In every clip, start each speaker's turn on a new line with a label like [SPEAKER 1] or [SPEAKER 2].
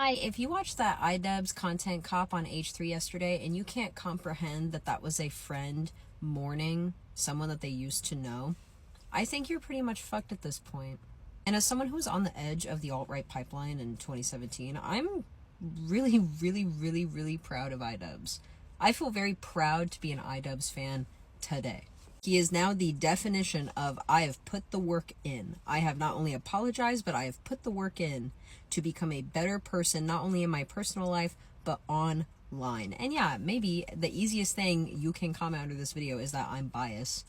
[SPEAKER 1] Hi, if you watched that idubbbz content cop on H3 yesterday and you can't comprehend that that was a friend mourning someone that they used to know, I think you're pretty much fucked at this point. And as someone who was on the edge of the alt-right pipeline in 2017, I'm really proud of idubbbz. I feel very proud to be an idubbbz fan today. He is now the definition of I have put the work in. I have not only apologized, but I have put the work in to become a better person, not only in my personal life, but online. And yeah, maybe the easiest thing you can comment under this video is that I'm biased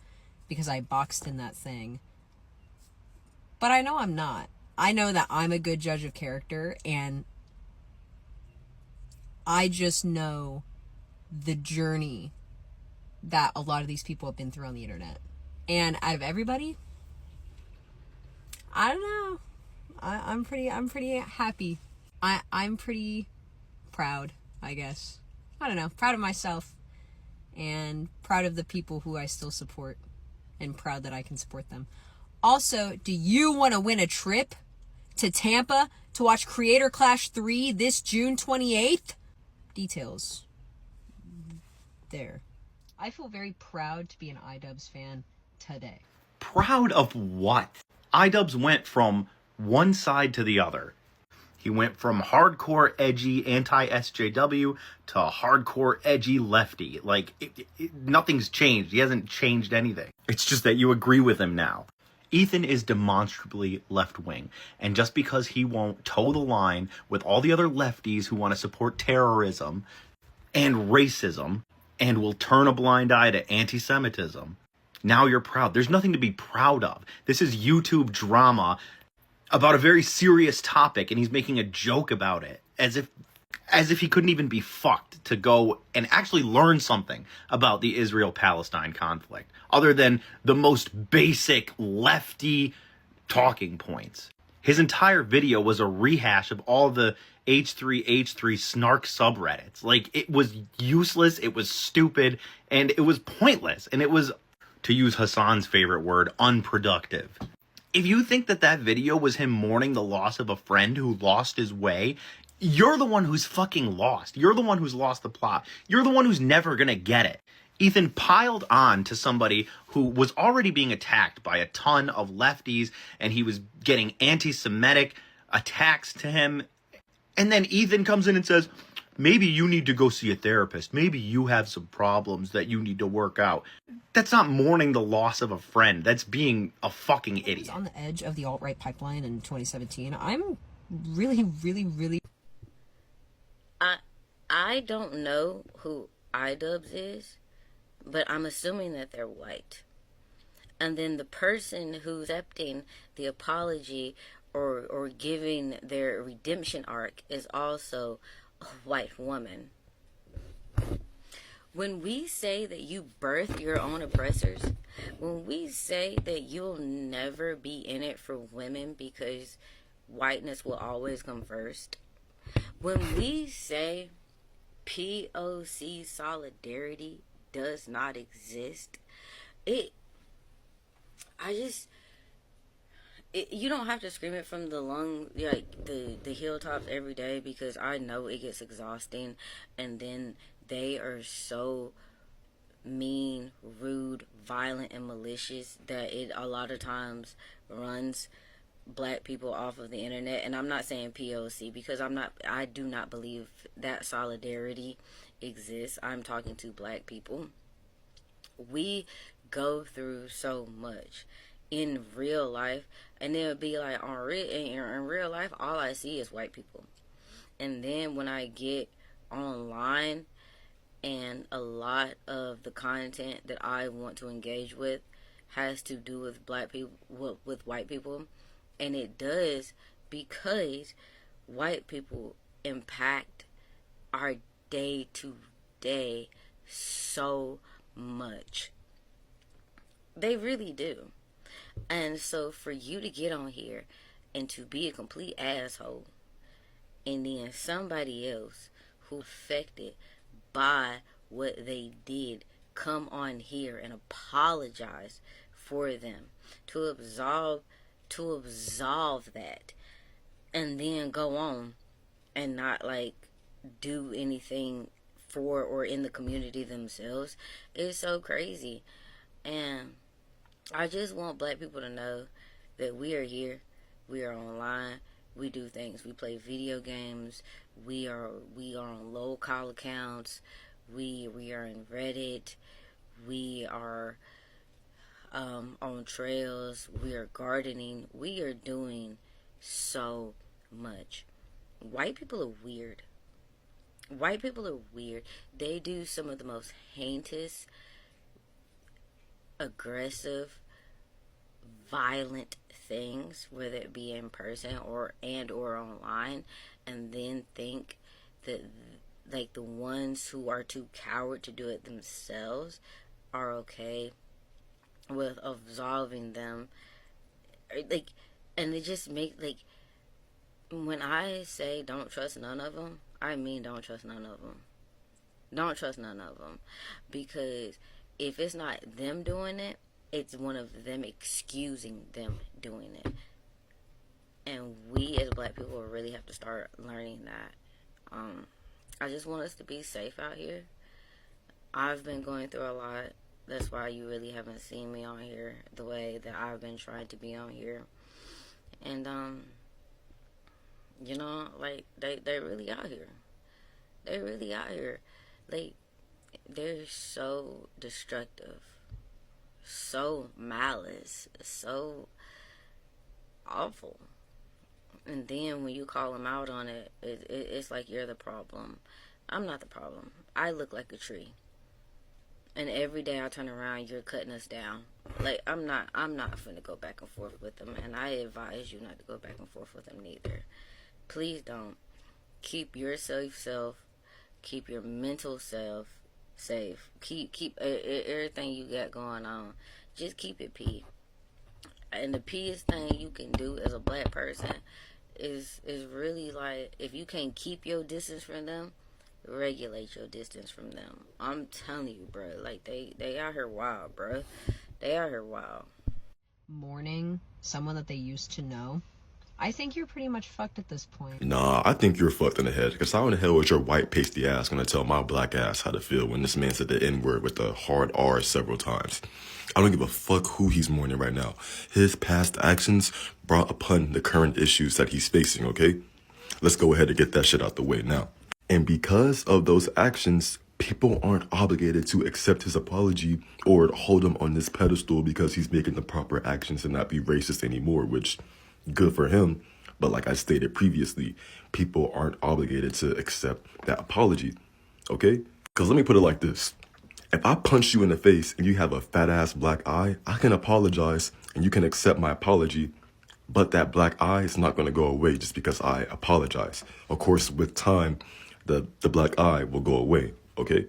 [SPEAKER 1] because I boxed in that thing. But I know I'm not. I know that I'm a good judge of character, and I just know the journey that a lot of these people have been through on the internet. And out of everybody, I don't know. I'm pretty happy. I'm pretty proud, I guess. I don't know. Proud of myself and proud of the people who I still support and proud that I can support them. Also, do you want to win a trip to Tampa to watch Creator Clash 3 this June 28th? Details there. I feel very proud to be an idubbbz fan today.
[SPEAKER 2] Proud of what? idubbbz went from one side to the other. He went from hardcore edgy anti-SJW to hardcore edgy lefty. Like, nothing's changed. He hasn't changed anything. It's just that you agree with him now. Ethan is demonstrably left-wing, and just because he won't toe the line with all the other lefties who want to support terrorism and racism and will turn a blind eye to anti-Semitism, now you're proud. There's nothing to be proud of. This is YouTube drama about a very serious topic, and he's making a joke about it as if he couldn't even be fucked to go and actually learn something about the Israel-Palestine conflict, other than the most basic lefty talking points. His entire video was a rehash of all the H3H3 snark subreddits. Like, it was useless, it was stupid, and it was pointless, and it was, to use Hassan's favorite word, unproductive. If you think that that video was him mourning the loss of a friend who lost his way, you're the one who's fucking lost. You're the one who's lost the plot. You're the one who's never gonna get it. Ethan piled on to somebody who was already being attacked by a ton of lefties, and he was getting anti-Semitic attacks to him. And then Ethan comes in and says, maybe you need to go see a therapist. Maybe you have some problems that you need to work out. That's not mourning the loss of a friend. That's being a fucking idiot.
[SPEAKER 1] I was on the edge of the alt-right pipeline in 2017. I'm really...
[SPEAKER 3] I don't know who idubbbz is, but I'm assuming that they're white. And then the person who's accepting the apology or giving their redemption arc is also a white woman. When we say that you birth your own oppressors, when we say that you'll never be in it for women because whiteness will always come first, when we say POC solidarity does not exist, you don't have to scream it from the the hilltops every day, because I know it gets exhausting, and then they are so mean, rude, violent, and malicious that it a lot of times runs black people off of the internet. And I'm not saying POC, because I do not believe that solidarity exists. I'm talking to black people. We go through so much in real life, and then it'd be like in real life all I see is white people. And then when I get online, and a lot of the content that I want to engage with has to do with black people, with white people, and it does because white people impact our day to day so much. They really do. And so for you to get on here and to be a complete asshole, and then somebody else who affected by what they did come on here and apologize for them, to absolve that, and then go on and not like do anything for or in the community themselves is so crazy. And I just want black people to know that we are here, we are online, we do things, we play video games, we are on low call accounts, we are in Reddit, we are on trails, we are gardening, we are doing so much. White people are weird. White people are weird. They do some of the most heinous, aggressive, violent things, whether it be in person or online, and then think that like the ones who are too coward to do it themselves are okay with absolving them. Like, and it just makes, like, when I say don't trust none of them, I mean don't trust none of them. Don't trust none of them. Because if it's not them doing it, it's one of them excusing them doing it. And we as black people really have to start learning that. I just want us to be safe out here. I've been going through a lot. That's why you really haven't seen me on here the way that I've been trying to be on here. And, you know, like, they really out here. They really out here. Like, they're so destructive. So malice. So awful. And then when you call them out on it, it's like you're the problem. I'm not the problem. I look like a tree. And every day I turn around, you're cutting us down. Like, I'm not finna go back and forth with them. And I advise you not to go back and forth with them neither. Please don't. Keep your safe self. Keep your mental self safe. Keep everything you got going on. Just keep it P. And the P'est thing you can do as a black person is really, like, if you can't keep your distance from them, regulate your distance from them. I'm telling you, bro. Like, they out here wild, bro. They out here wild.
[SPEAKER 1] Mourning someone that they used to know. I think you're pretty much fucked at this point.
[SPEAKER 4] Nah, I think you're fucked in the head. Because how in the hell is your white pasty ass gonna tell my black ass how to feel when this man said the N-word with the hard R several times? I don't give a fuck who he's mourning right now. His past actions brought upon the current issues that he's facing, okay? Let's go ahead and get that shit out the way now. And because of those actions, people aren't obligated to accept his apology or hold him on this pedestal because he's making the proper actions and not be racist anymore, which, good for him. But like I stated previously, people aren't obligated to accept that apology, okay? Because let me put it like this. If I punch you in the face and you have a fat ass black eye, I can apologize and you can accept my apology, but that black eye is not going to go away just because I apologize. Of course, with time, the black eye will go away, okay?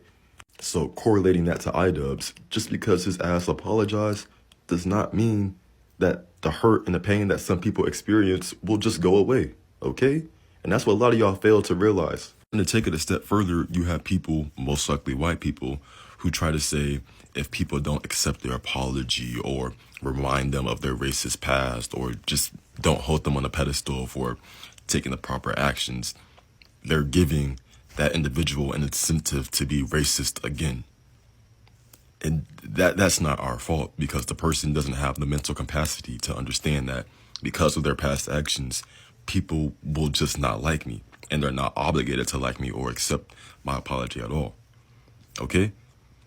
[SPEAKER 4] So correlating that to idubbbz, just because his ass apologized does not mean that the hurt and the pain that some people experience will just go away, okay? And that's what a lot of y'all fail to realize. And to take it a step further, you have people, most likely white people, who try to say if people don't accept their apology or remind them of their racist past or just don't hold them on a pedestal for taking the proper actions, they're giving that individual an incentive to be racist again. And that's not our fault, because the person doesn't have the mental capacity to understand that because of their past actions, people will just not like me, and they're not obligated to like me or accept my apology at all. Okay?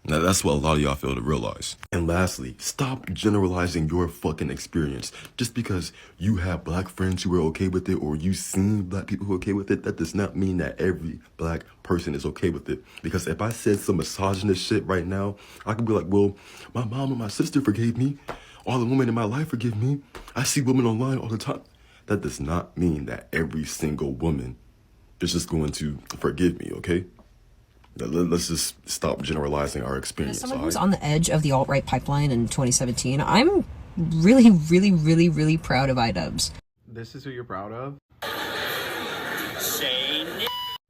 [SPEAKER 4] Now, that's what a lot of y'all fail to realize. And lastly, stop generalizing your fucking experience. Just because you have black friends who are okay with it or you've seen black people who are okay with it, that does not mean that every black person is okay with it. Because if I said some misogynist shit right now, I could be like, well, my mom and my sister forgave me. All the women in my life forgive me. I see women online all the time. That does not mean that every single woman is just going to forgive me, okay? Let's just stop generalizing our experience.
[SPEAKER 1] As someone who's on the edge of the alt-right pipeline in 2017, I'm really, really, really, really proud of idubbbz.
[SPEAKER 5] This is who you're proud of?
[SPEAKER 6] Say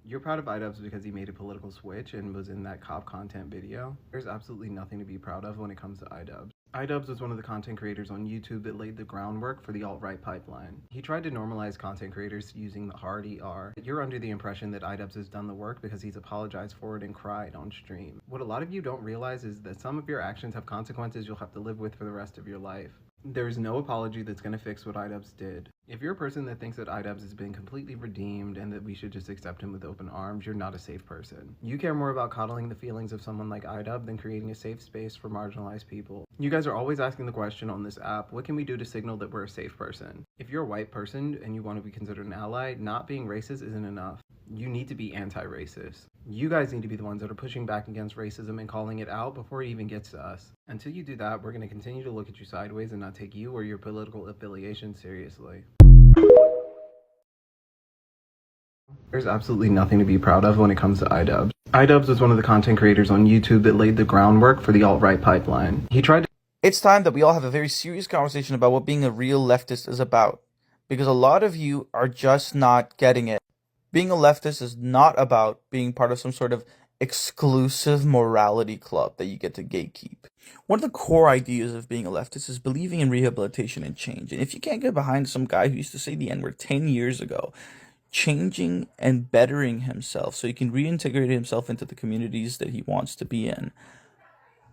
[SPEAKER 5] You're proud of idubbbz because he made a political switch and was in that cop content video. There's absolutely nothing to be proud of when it comes to idubbbz. idubbbz was one of the content creators on YouTube that laid the groundwork for the alt-right pipeline. He tried to normalize content creators using the hard ER. You're under the impression that idubbbz has done the work because he's apologized for it and cried on stream. What a lot of you don't realize is that some of your actions have consequences you'll have to live with for the rest of your life. There is no apology that's going to fix what idubbbz did. If you're a person that thinks that idubbbz has been completely redeemed and that we should just accept him with open arms, you're not a safe person. You care more about coddling the feelings of someone like idubbbz than creating a safe space for marginalized people. You guys are always asking the question on this app, what can we do to signal that we're a safe person? If you're a white person and you want to be considered an ally, not being racist isn't enough. You need to be anti-racist. You guys need to be the ones that are pushing back against racism and calling it out before it even gets to us. Until you do that, we're going to continue to look at you sideways and not take you or your political affiliation seriously. There's absolutely nothing to be proud of when it comes to idubbbz. idubbbz was one of the content creators on YouTube that laid the groundwork for the alt-right pipeline. He tried to...
[SPEAKER 6] It's time that we all have a very serious conversation about what being a real leftist is about. Because a lot of you are just not getting it. Being a leftist is not about being part of some sort of exclusive morality club that you get to gatekeep. One of the core ideas of being a leftist is believing in rehabilitation and change. And if you can't get behind some guy who used to say the N-word 10 years ago, changing and bettering himself so he can reintegrate himself into the communities that he wants to be in,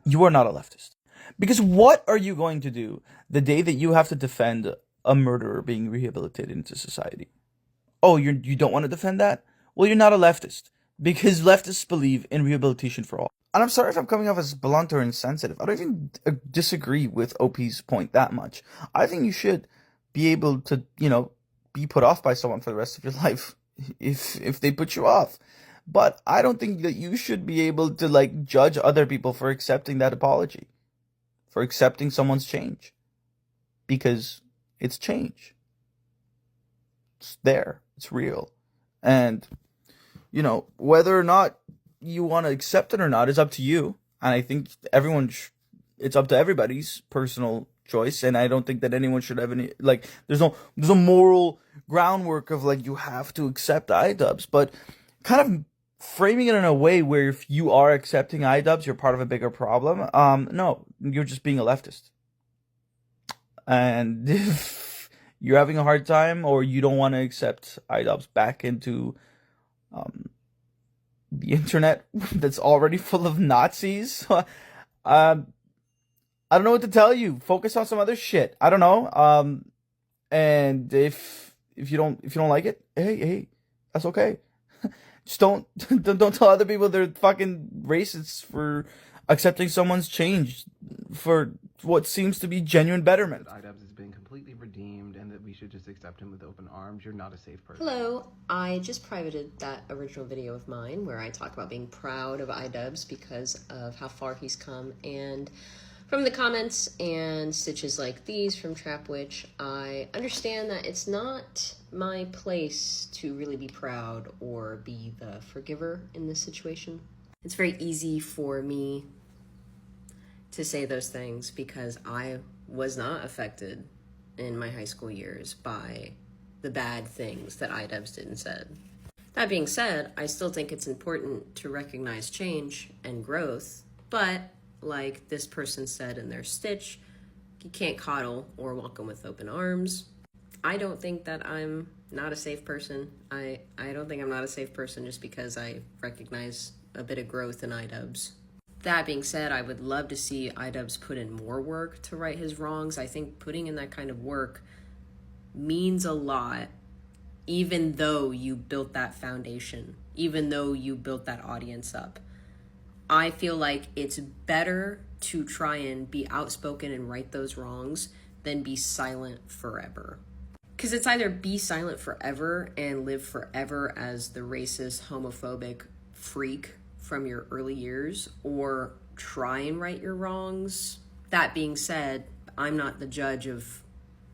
[SPEAKER 6] you are not a leftist. Because what are you going to do the day that you have to defend a murderer being rehabilitated into society? Oh, you don't want to defend that? Well, you're not a leftist. Because leftists believe in rehabilitation for all. And I'm sorry if I'm coming off as blunt or insensitive. I don't even disagree with OP's point that much. I think you should be able to, be put off by someone for the rest of your life if they put you off. But I don't think that you should be able to, judge other people for accepting that apology. For accepting someone's change. Because it's change. It's there. It's real. And, whether or not you want to accept it or not is up to you. And I think it's up to everybody's personal choice. And I don't think that anyone should have any, there's no moral groundwork of, you have to accept idubbbz. But kind of framing it in a way where if you are accepting idubbbz, you're part of a bigger problem. No, you're just being a leftist. And if you're having a hard time or you don't want to accept idubbbz back into the internet that's already full of Nazis, I don't know what to tell you. Focus on some other shit. I don't know. And if you don't like it, hey, that's okay. Just don't tell other people they're fucking racists for accepting someone's change for what seems to be genuine betterment.
[SPEAKER 5] idubbbz has been completely redeemed and that we should just accept him with open arms. You're not a safe person.
[SPEAKER 1] Hello, I just privated that original video of mine where I talk about being proud of idubbbz because of how far he's come, and from the comments and stitches like these from Trapwitch, I understand that it's not my place to really be proud or be the forgiver in this situation. It's very easy for me to say those things because I was not affected in my high school years by the bad things that idubbbz did and said. That being said, I still think it's important to recognize change and growth, but like this person said in their stitch, you can't coddle or welcome with open arms. I don't think that I'm not a safe person. I don't think I'm not a safe person just because I recognize a bit of growth in idubbbz. That being said, I would love to see idubbbz put in more work to right his wrongs. I think putting in that kind of work means a lot, even though you built that foundation, even though you built that audience up. I feel like it's better to try and be outspoken and right those wrongs than be silent forever. Because it's either be silent forever and live forever as the racist, homophobic freak from your early years, or try and right your wrongs. That being said, I'm not the judge of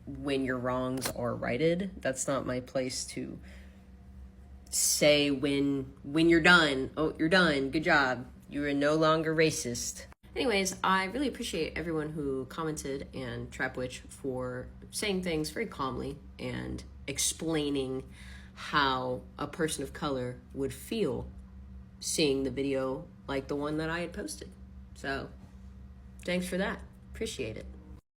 [SPEAKER 1] when your wrongs are righted. That's not my place to say when you're done. Oh, you're done. Good job. You are no longer racist. Anyways, I really appreciate everyone who commented and Trapwitch for saying things very calmly and explaining how a person of color would feel seeing the video like the one that I had posted. So thanks for that. Appreciate it.